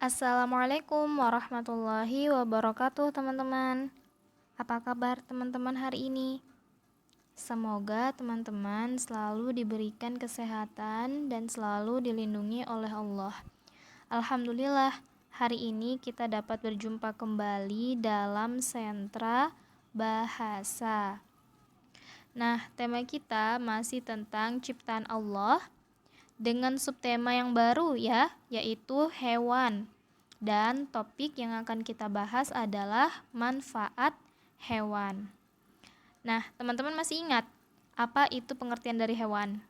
Assalamualaikum warahmatullahi wabarakatuh teman-teman. Apa kabar teman-teman hari ini? Semoga teman-teman selalu diberikan kesehatan dan selalu dilindungi oleh Allah. Alhamdulillah, hari ini kita dapat berjumpa kembali dalam sentra bahasa. Nah, tema kita masih tentang ciptaan Allah dengan subtema yang baru ya, yaitu hewan. Dan topik yang akan kita bahas adalah manfaat hewan. Nah, teman-teman masih ingat apa itu pengertian dari hewan?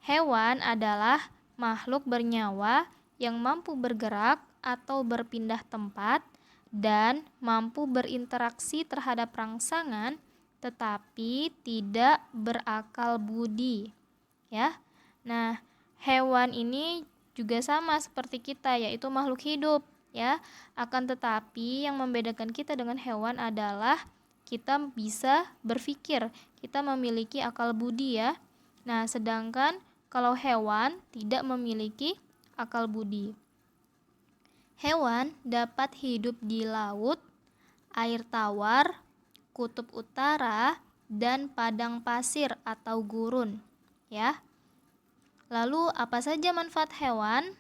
Hewan adalah makhluk bernyawa yang mampu bergerak atau berpindah tempat dan mampu berinteraksi terhadap rangsangan tetapi tidak berakal budi. Ya. Nah, hewan ini juga sama seperti kita, yaitu makhluk hidup, ya. Akan tetapi yang membedakan kita dengan hewan adalah kita bisa berpikir, kita memiliki akal budi ya. Nah, sedangkan kalau hewan tidak memiliki akal budi. Hewan dapat hidup di laut, air tawar, kutub utara, dan padang pasir atau gurun, ya. Lalu apa saja manfaat hewan?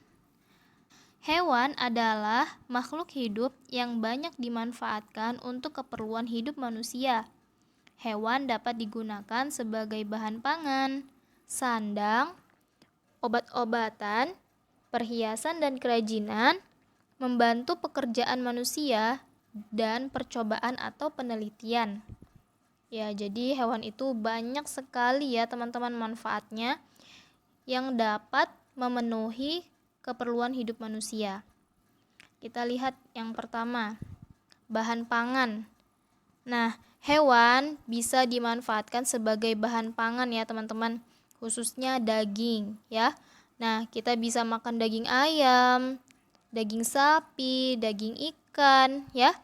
Hewan adalah makhluk hidup yang banyak dimanfaatkan untuk keperluan hidup manusia. Hewan dapat digunakan sebagai bahan pangan, sandang, obat-obatan, perhiasan dan kerajinan, membantu pekerjaan manusia, dan percobaan atau penelitian. Ya, jadi hewan itu banyak sekali ya teman-teman manfaatnya yang dapat memenuhi keperluan hidup manusia. Kita lihat yang pertama, bahan pangan. Nah, hewan bisa dimanfaatkan sebagai bahan pangan ya teman-teman, khususnya daging ya. Nah, kita bisa makan daging ayam, daging sapi, daging ikan ya.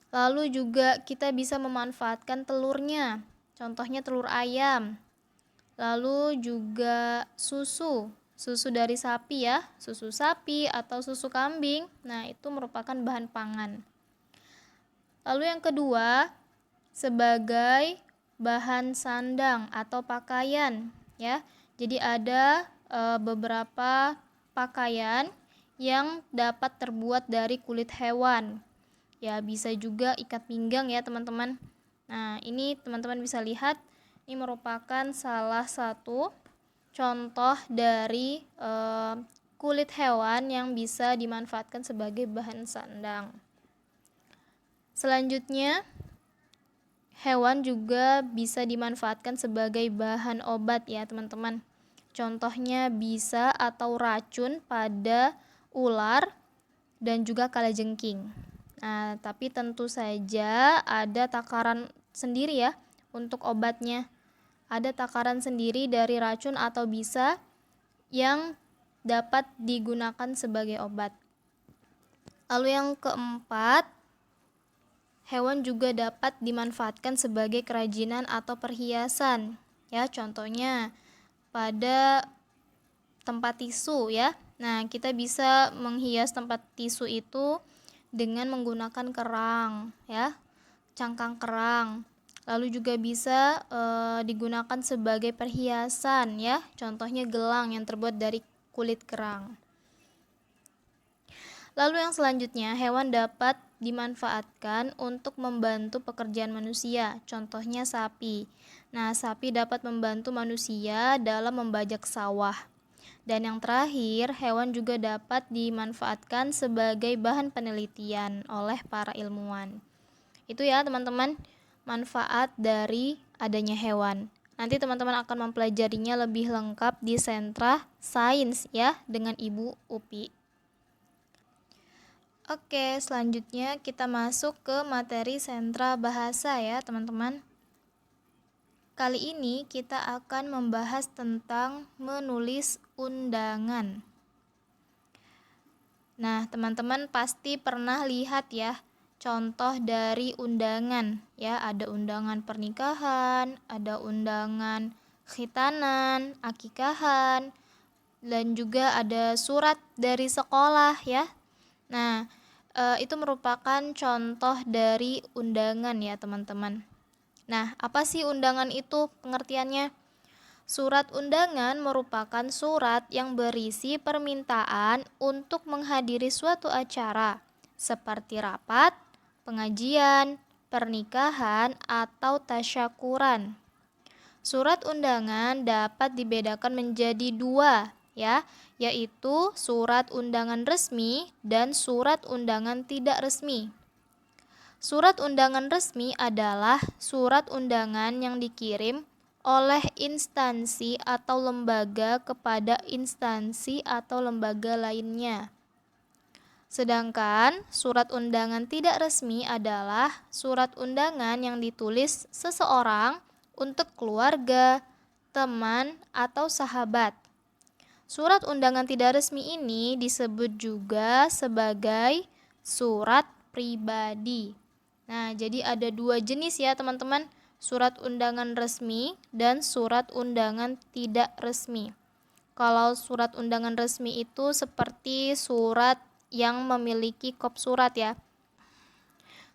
Lalu juga kita bisa memanfaatkan telurnya, contohnya telur ayam. Lalu juga susu dari sapi ya, susu sapi atau susu kambing. Nah, itu merupakan bahan pangan. Lalu yang kedua, sebagai bahan sandang atau pakaian ya. Jadi ada beberapa pakaian yang dapat terbuat dari kulit hewan. Ya, bisa juga ikat pinggang ya, teman-teman. Nah, ini teman-teman bisa lihat, ini merupakan salah satu contoh dari kulit hewan yang bisa dimanfaatkan sebagai bahan sandang. Selanjutnya, hewan juga bisa dimanfaatkan sebagai bahan obat ya, teman-teman. Contohnya bisa atau racun pada ular dan juga kalajengking. Nah, tapi tentu saja ada takaran sendiri ya untuk obatnya. Ada takaran sendiri dari racun atau bisa yang dapat digunakan sebagai obat. Lalu yang keempat, hewan juga dapat dimanfaatkan sebagai kerajinan atau perhiasan. Ya, contohnya pada tempat tisu ya. Nah, kita bisa menghias tempat tisu itu dengan menggunakan kerang ya, cangkang kerang. Lalu juga bisa digunakan sebagai perhiasan ya, contohnya gelang yang terbuat dari kulit kerang. Lalu yang selanjutnya, hewan dapat dimanfaatkan untuk membantu pekerjaan manusia, contohnya sapi. Nah, sapi dapat membantu manusia dalam membajak sawah. Dan yang terakhir, hewan juga dapat dimanfaatkan sebagai bahan penelitian oleh para ilmuwan. Itu ya teman-teman, manfaat dari adanya hewan. Nanti teman-teman akan mempelajarinya lebih lengkap di sentra sains ya dengan Ibu Upi. Oke, selanjutnya kita masuk ke materi sentra bahasa ya teman-teman. Kali ini kita akan membahas tentang menulis undangan. Nah, teman-teman pasti pernah lihat ya contoh dari undangan ya, ada undangan pernikahan, ada undangan khitanan, akikahan, dan juga ada surat dari sekolah ya. Nah, itu merupakan contoh dari undangan ya teman-teman. Nah, apa sih undangan itu pengertiannya? Surat undangan merupakan surat yang berisi permintaan untuk menghadiri suatu acara, seperti rapat, pengajian, pernikahan, atau tasyakuran. Surat undangan dapat dibedakan menjadi dua, ya, yaitu surat undangan resmi dan surat undangan tidak resmi. Surat undangan resmi adalah surat undangan yang dikirim oleh instansi atau lembaga kepada instansi atau lembaga lainnya. Sedangkan surat undangan tidak resmi adalah surat undangan yang ditulis seseorang untuk keluarga, teman, atau sahabat. Surat undangan tidak resmi ini disebut juga sebagai surat pribadi. Nah, jadi ada dua jenis ya teman-teman, surat undangan resmi dan surat undangan tidak resmi. Kalau surat undangan resmi itu seperti surat yang memiliki kop surat ya.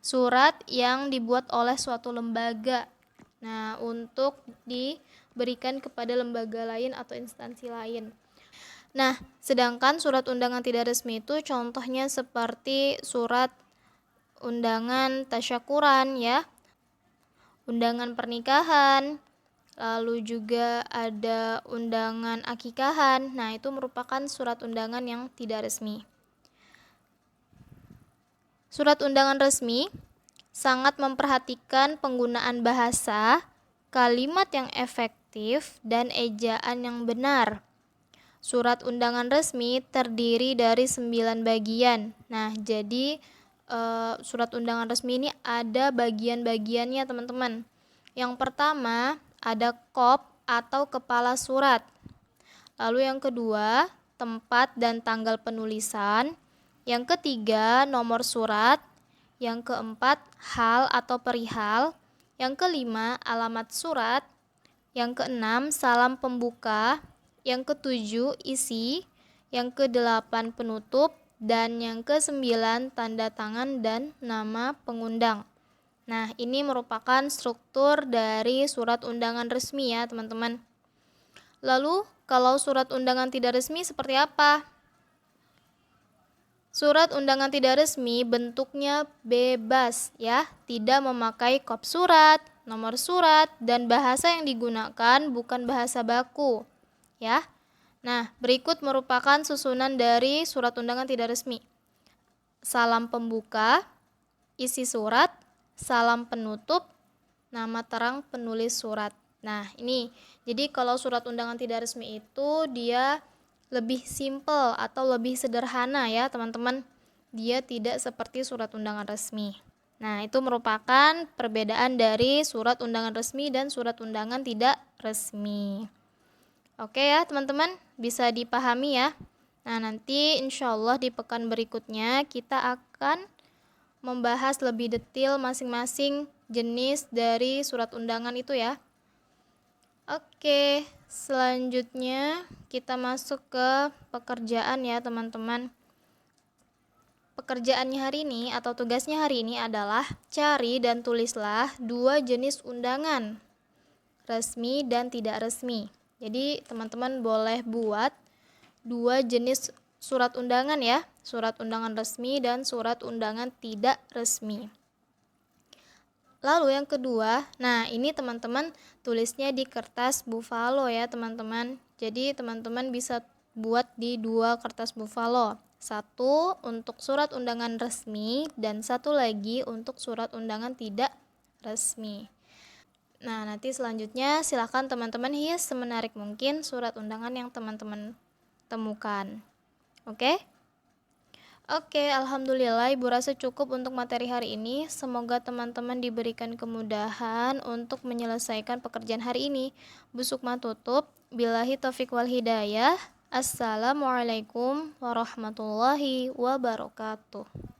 Surat yang dibuat oleh suatu lembaga. Nah, untuk diberikan kepada lembaga lain atau instansi lain. Nah, sedangkan surat undangan tidak resmi itu contohnya seperti surat undangan tasyakuran ya, undangan pernikahan, lalu juga ada undangan akikahan. Nah, itu merupakan surat undangan yang tidak resmi. Surat undangan resmi sangat memperhatikan penggunaan bahasa, kalimat yang efektif, dan ejaan yang benar. Surat undangan resmi terdiri dari 9 bagian. Nah, jadi surat undangan resmi ini ada bagian-bagiannya teman-teman. Yang pertama ada kop atau kepala surat. Lalu yang kedua tempat dan tanggal penulisan. Yang ketiga nomor surat. Yang keempat hal atau perihal. Yang kelima alamat surat. Yang keenam salam pembuka. Yang ketujuh isi. Yang kedelapan penutup. Dan yang ke-9 tanda tangan dan nama pengundang. Nah, ini merupakan struktur dari surat undangan resmi ya teman-teman. Lalu kalau surat undangan tidak resmi seperti apa? Surat undangan tidak resmi bentuknya bebas ya, tidak memakai kop surat, nomor surat, dan bahasa yang digunakan bukan bahasa baku ya. Nah, berikut merupakan susunan dari surat undangan tidak resmi. Salam pembuka, isi surat, salam penutup, nama terang penulis surat. Nah, ini. Jadi kalau surat undangan tidak resmi itu dia lebih simple atau lebih sederhana ya, teman-teman. Dia tidak seperti surat undangan resmi. Nah, itu merupakan perbedaan dari surat undangan resmi dan surat undangan tidak resmi. Oke ya teman-teman, bisa dipahami ya. Nah, nanti insya Allah di pekan berikutnya kita akan membahas lebih detail masing-masing jenis dari surat undangan itu ya. Oke, selanjutnya kita masuk ke pekerjaan ya teman-teman. Pekerjaannya hari ini atau tugasnya hari ini adalah cari dan tulislah dua jenis undangan, resmi dan tidak resmi. Jadi teman-teman boleh buat dua jenis surat undangan ya, surat undangan resmi dan surat undangan tidak resmi. Lalu yang kedua, nah ini teman-teman tulisnya di kertas buffalo ya teman-teman. Jadi teman-teman bisa buat di dua kertas buffalo. Satu untuk surat undangan resmi dan satu lagi untuk surat undangan tidak resmi. Nah, nanti selanjutnya silakan teman-teman hias semenarik mungkin surat undangan yang teman-teman temukan. Oke? Oke, alhamdulillah Ibu rasa cukup untuk materi hari ini. Semoga teman-teman diberikan kemudahan untuk menyelesaikan pekerjaan hari ini. Bu Sukma tutup. Billahi taufiq wal hidayah. Assalamualaikum warahmatullahi wabarakatuh.